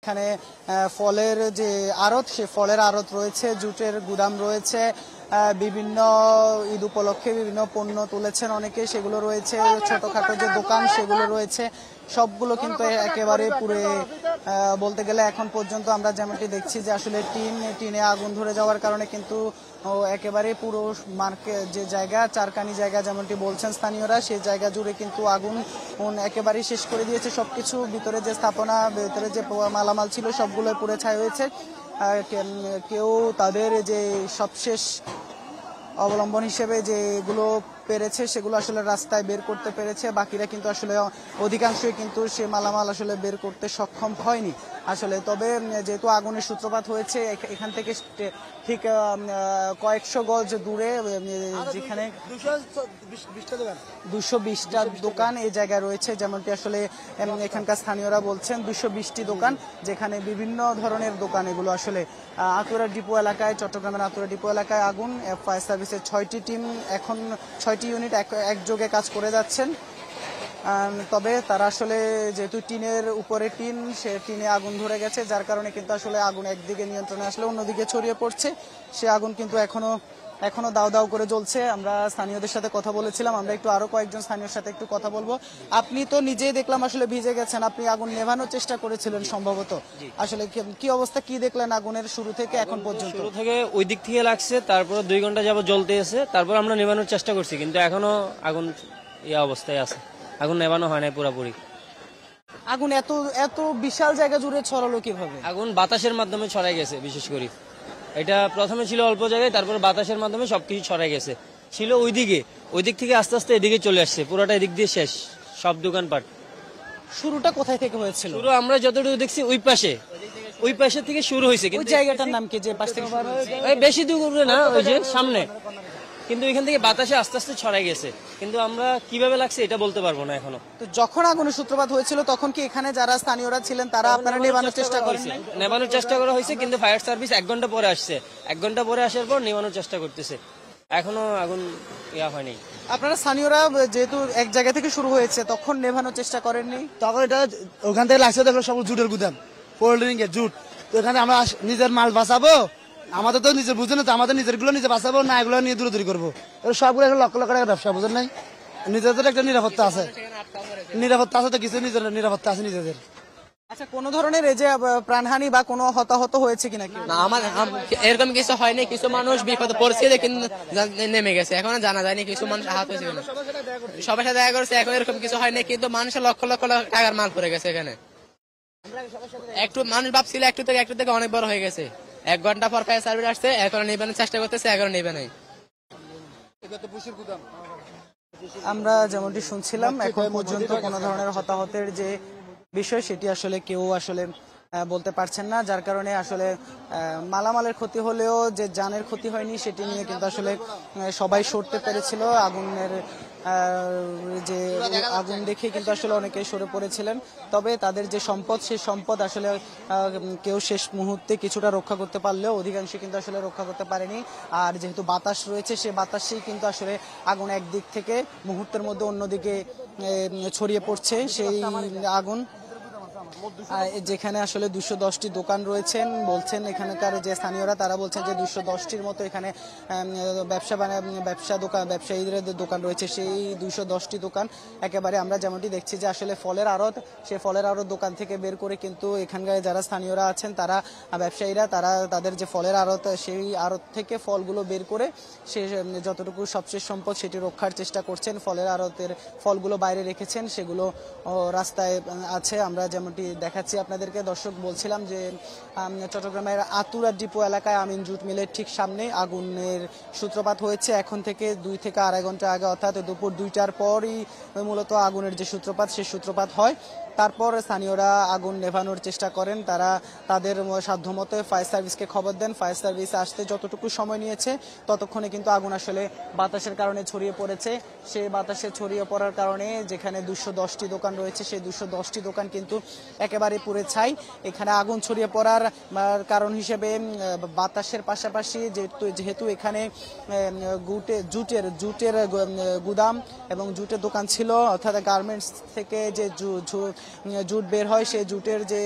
এখানে ফলের যে আড়ত, সে ফলের আড়ত রয়েছে, জুটের গুদাম রয়েছে, বিভিন্ন ঈদ উপলক্ষে বিভিন্ন পণ্য তুলেছেন অনেকে, সেগুলো রয়েছে, ছোটখাটো যে দোকান সেগুলো রয়েছে, সবগুলো কিন্তু একেবারে পুরো বলতে গেলে এখন পর্যন্ত আমরা যেমনটি দেখছি যে আসলে টিনে আগুন ধরে যাওয়ার কারণে কিন্তু একেবারে পুরো মার্কেট যে জায়গা, চারকানি জায়গা যেমনটি বলছেন স্থানীয়রা, সেই জায়গা জুড়ে কিন্তু আগুন একেবারেই শেষ করে দিয়েছে সবকিছু। ভিতরে যে স্থাপনা, ভিতরে যে মালামাল ছিল সবগুলো পুড়ে ছাই হয়েছে। কেউ তাদের যে সবশেষ অবলম্বন হিসেবে যেগুলো পেরেছে সেগুলো আসলে রাস্তায় বের করতে পেরেছে, বাকিরা কিন্তু আসলে অধিকাংশই কিন্তু সে মালামাল আসলে বের করতে সক্ষম হয়নি আসলে। তবে যেহেতু আগুনের সূত্রপাত হয়েছে এখান থেকে ঠিক কয়েকশো গজ দূরে, যেখানে 220টা দোকান এই জায়গায় রয়েছে, যেমনটি আসলে এখানকার স্থানীয়রা বলছেন 220টি দোকান, যেখানে বিভিন্ন ধরনের দোকান এগুলো আসলে। আতুরা ডিপো এলাকায়, চট্টগ্রামের আতুরা ডিপো এলাকায় আগুন। ফায়ার সার্ভিসের 6টি টিম, এখন 6টি ইউনিট একযোগে কাজ করে যাচ্ছেন। তবে তারা আসলে যেহেতু টিনের উপরে টিন, সে টিনে আগুন ধরে গেছে, যার কারণে কিন্তু আসলে আগুন একদিকে নিয়ন্ত্রণে আসলে অন্যদিকে ছড়িয়ে পড়ছে। সে আগুন কিন্তু এখনো দাও দাও করে জ্বলছে। আমরা স্থানীয়দের সাথে কথা বলেছিলাম, আমরা একটু আরো কয়েকজন স্থানীয়র সাথে একটু কথা বলবো। আপনি তো নিজেই দেখলাম আসলে ভিজে গেছেন, আপনি আগুন নেভানোর চেষ্টা করেছিলেন সম্ভবত, আসলে কি অবস্থা, কি দেখলেন আগুনের শুরু থেকে এখন পর্যন্ত? শুরু থেকে ওই দিক থেকে লাগছে, তারপর 2 ঘন্টা যাবত জ্বলতে আছে, তারপর আমরা নেভানোর চেষ্টা করছি, কিন্তু এখনো আগুন এই অবস্থায় আছে, আগুন নেভানো হয় না পুরোপুরি। আগুন এত বিশাল জায়গা জুড়ে ছড়ালো কিভাবে? আগুন বাতাসের মাধ্যমে ছড়াই গেছে, বিশেষ করে এটা প্রথমে ছিল অল্প জায়গায়, তারপর বাতাসের মাধ্যমে সবকিছু ছড়াই গেছে। ছিল ওই দিক থেকে আস্তে আস্তে এদিকে চলে আসছে, পুরোটা এদিক দিয়ে শেষ, সব দোকানপাট। শুরুটা কোথায় থেকে হয়েছিল? শুরু আমরা যতটুকু দেখছি ওই পাশে থেকে শুরু হয়েছে। ওই জায়গাটার নাম কি, যে পাশ থেকে শুরু হয়েছে? বেশি দূরে না, ওই যে সামনে, কিন্তু এখান থেকে বাতাসে আস্তে আস্তে ছড়াই গেছে, কিন্তু আমরা কিভাবে লাগছে এটা বলতে পারবো না এখনো। তো যখন আগুনের সূত্রপাত হয়েছিল তখন কি এখানে যারা স্থানীয়রা ছিলেন তারা আপনারা নেভানোর চেষ্টা করেছে? নেভানোর চেষ্টা করা হয়েছে, কিন্তু ফায়ার সার্ভিস 1 ঘন্টা পরে আসছে, 1 ঘন্টা পরে আসার পর নেভানোর চেষ্টা করতেছে, এখনো আগুন হয়নি। আপনারা স্থানীয়রা যেহেতু এক জায়গা থেকে শুরু হয়েছে, তখন নেভানোর চেষ্টা করেননি? তখন এটা ওখান থেকে লাগছে, দেখলো সব জুটের গুদাম, কোল্ড ড্রিঙ্কের জুট। তো এখানে আমরা নিজের মাল বাঁচাবো, আমাদের তো নিজের বুঝে না, তো আমাদের নিজের গুলো নিজে বাঁচাবো না, এগুলো নিয়ে দূরদূরি করবো। সবগুলো লক্ষ লক্ষ টাকার ব্যবসা, বুঝেন নাই? নিজেদের একটা নিরাপত্তা আছে তো, কিছু নিজের নিরাপত্তা আছে নিজেদের। আচ্ছা, কোন ধরনের এই যে প্রাণহানি বা কোনো হতাহত হয়েছে কিনা? না, আমার এরকম কিছু হয়নি, কিছু মানুষ বিপদে পড়ছে কিন্তু নেমে গেছে, এখন জানা যায়নি কিছু মানুষ আহত হয়েছে কিনা। সবার সাথে দেখা করছে, এখন এরকম কিছু হয়নি, কিন্তু মানুষের লক্ষ লক্ষ টাকার মাল পড়ে গেছে এখানে। একটু মানুষ ভাবছিল একটু থেকে অনেক বড় হয়ে গেছে। 1 ঘন্টা পর ফায়ার সার্ভিস আসছে, এখন নেবানোর চেষ্টা করতেছে, এখন নেবে নাই। আমরা যেমনটি শুনছিলাম, এখন পর্যন্ত কোনো ধরনের হতাহতের যে বিষয় সেটি আসলে কেউ আসলে বলতে পারছেন না, যার কারণে আসলে মালামালের ক্ষতি হলেও যে জানের ক্ষতি হয়নি সেটি নিয়ে কিন্তু আসলে সবাই সরতে পেরেছিল। আগুনের যে আগুন দেখে কিন্তু আসলে অনেকে সরে পড়েছিলেন, তবে তাদের যে সম্পদ, সেই সম্পদ আসলে কেউ শেষ মুহূর্তে কিছুটা রক্ষা করতে পারলেও অধিকাংশ কিন্তু আসলে রক্ষা করতে পারেনি। আর যেহেতু বাতাস রয়েছে, সেই বাতাসেই কিন্তু আসলে আগুন একদিক থেকে মুহূর্তের মধ্যে অন্যদিকে ছড়িয়ে পড়ছে সেই আগুন। যেখানে আসলে 210টি দোকান রয়েছেন বলছেন এখানকার যে স্থানীয়রা, তারা বলছেন যে 210টির মতো এখানে ব্যবসায়ীদের দোকান রয়েছে। সেই 210টি দোকান একেবারে আমরা যেমনটি দেখছি যে আসলে ফলের আড়ত, সেই ফলের আড়ত দোকান থেকে বের করে কিন্তু এখানকার যারা স্থানীয়রা আছেন, তারা ব্যবসায়ীরা, তারা তাদের যে ফলের আড়ত, সেই আড়ত থেকে ফলগুলো বের করে সে যতটুকু সবশেষ সম্পদ সেটি রক্ষার চেষ্টা করছেন। ফলের আড়তের ফলগুলো বাইরে রেখেছেন, সেগুলো রাস্তায় আছে। আমরা যেমনটি দেখাচ্ছি আপনাদেরকে, দর্শক, বলছিলাম যে চট্টগ্রামের আতুরা ডিপো এলাকায় আমিন জুট মিলের ঠিক সামনে আগুনের সূত্রপাত হয়েছে। এখন থেকে 2 থেকে আড়াই ঘন্টা আগে, অর্থাৎ দুপুর 2টার পরই মূলত আগুনের যে সূত্রপাত, সেই সূত্রপাত হয়। তারপর স্থানীয়রা আগুন নেভানোর চেষ্টা করেন, তারা তাদের সাধ্যমতো ফায়ার সার্ভিসকে খবর দেন। ফায়ার সার্ভিস আসতে যতটুকু সময় নিয়েছে ততক্ষণে কিন্তু আগুন আসলে বাতাসের কারণে ছড়িয়ে পড়েছে। সেই বাতাসে ছড়িয়ে পড়ার কারণে যেখানে 210টি দোকান রয়েছে, সেই 210টি দোকান কিন্তু একেবারে পুড়ে ছাই। এখানে আগুন ছড়িয়ে পড়ার কারণ হিসেবে বাতাসের পাশাপাশি যেহেতু এখানে জুটের গুদাম এবং জুটের দোকান ছিল, অর্থাৎ গার্মেন্টস থেকে যে জুট বের হয়, সেই জুটের যে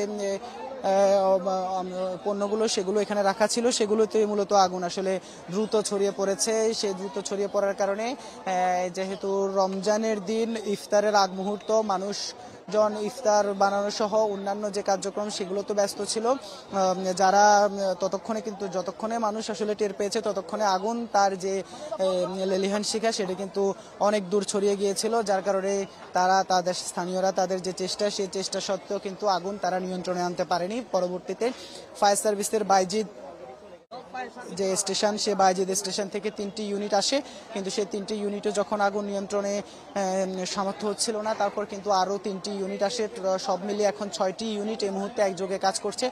পণ্যগুলো সেগুলো এখানে রাখা ছিল, সেগুলোতে মূলত আগুন আসলে দ্রুত ছড়িয়ে পড়েছে। সেই দ্রুত ছড়িয়ে পড়ার কারণে যেহেতু রমজানের দিন ইফতারের আগ মুহূর্ত, মানুষজন ইফতার বানানো সহ অন্যান্য যে কার্যক্রম সেগুলো তো ব্যস্ত ছিল। যারা যতক্ষণে মানুষ আসলে টের পেয়েছে ততক্ষণে আগুন তার যে লেলিহান শিখা সেটা কিন্তু অনেক দূর ছড়িয়ে গিয়েছিল, যার কারণে স্থানীয়রা তাদের যে চেষ্টা সেই চেষ্টা সত্ত্বেও কিন্তু আগুন তারা নিয়ন্ত্রণে আনতে পারেনি। পরবর্তীতে ফায়ার সার্ভিসের বাইজিদ যে স্টেশন, সে বাইজিদ স্টেশন থেকে 3টি ইউনিট আসে, কিন্তু সেই 3টি ইউনিটে যখন আগুন নিয়ন্ত্রণে সামর্থ্য হচ্ছিল না, তারপর কিন্তু আরও 3টি ইউনিট আসে। সব মিলিয়ে এখন 6টি ইউনিট এই মুহূর্তে একযোগে কাজ করছে।